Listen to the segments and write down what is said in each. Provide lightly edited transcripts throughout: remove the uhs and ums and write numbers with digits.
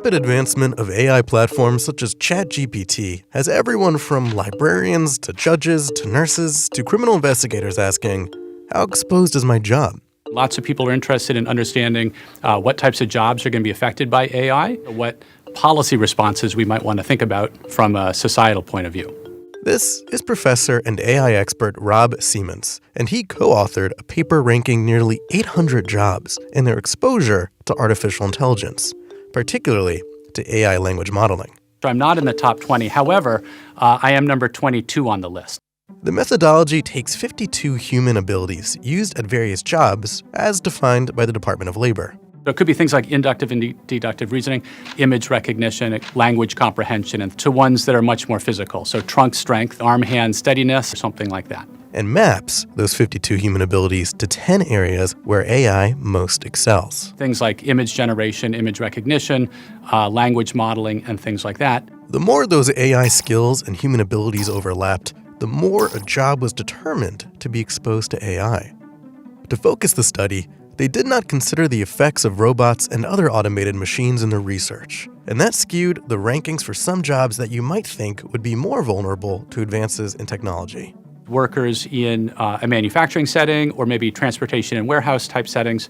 rapid advancement of AI platforms such as ChatGPT has everyone from librarians to judges to nurses to criminal investigators asking, how exposed is my job? Lots of people are interested in understanding what types of jobs are going to be affected by AI, what policy responses we might want to think about from a societal point of view. This is professor and AI expert Rob Siemens, and he co-authored a paper ranking nearly 800 jobs and their exposure to artificial intelligence, particularly to AI language modeling. So I'm not in the top 20. However, I am number 22 on the list. The methodology takes 52 human abilities used at various jobs as defined by the Department of Labor. So it could be things like inductive and deductive reasoning, image recognition, language comprehension, and to ones that are much more physical. So trunk strength, arm-hand steadiness, something like that. And maps those 52 human abilities to 10 areas where AI most excels. Things like image generation, image recognition, language modeling, and things like that. The more those AI skills and human abilities overlapped, the more a job was determined to be exposed to AI. To focus the study, they did not consider the effects of robots and other automated machines in their research, and that skewed the rankings for some jobs that you might think would be more vulnerable to advances in technology. Workers in a manufacturing setting or maybe transportation and warehouse type settings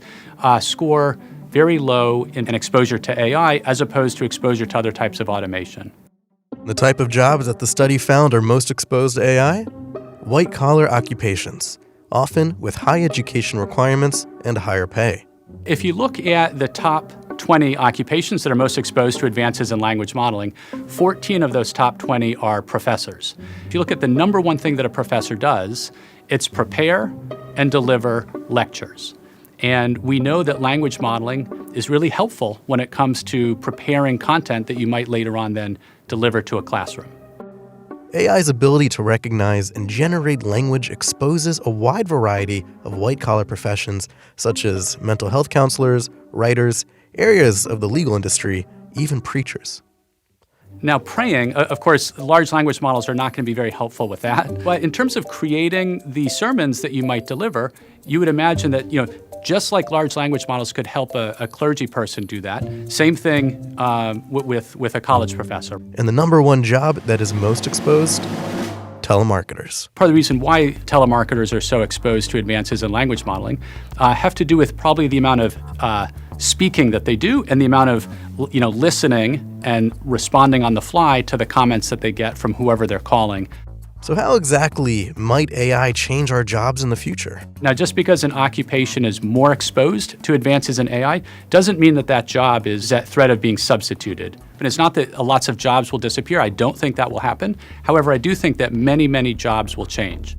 score very low in exposure to AI as opposed to exposure to other types of automation. The type of jobs that the study found are most exposed to AI? White-collar occupations, often with high education requirements and higher pay. If you look at the top 20 occupations that are most exposed to advances in language modeling, 14 of those top 20 are professors. If you look at the number one thing that a professor does, it's prepare and deliver lectures. And we know that language modeling is really helpful when it comes to preparing content that you might later on then deliver to a classroom. AI's ability to recognize and generate language exposes a wide variety of white-collar professions such as mental health counselors, writers, areas of the legal industry, even preachers. Now, praying, of course, large language models are not going to be very helpful with that. But in terms of creating the sermons that you might deliver, you would imagine that, just like large language models could help a clergy person do that, same thing with a college professor. And the number one job that is most exposed? Telemarketers. Part of the reason why telemarketers are so exposed to advances in language modeling have to do with probably the amount of speaking that they do and the amount of listening and responding on the fly to the comments that they get from whoever they're calling. So how exactly might AI change our jobs in the future? Now, just because an occupation is more exposed to advances in AI doesn't mean that that job is at threat of being substituted. And it's not that lots of jobs will disappear. I don't think that will happen. However, I do think that many, many jobs will change.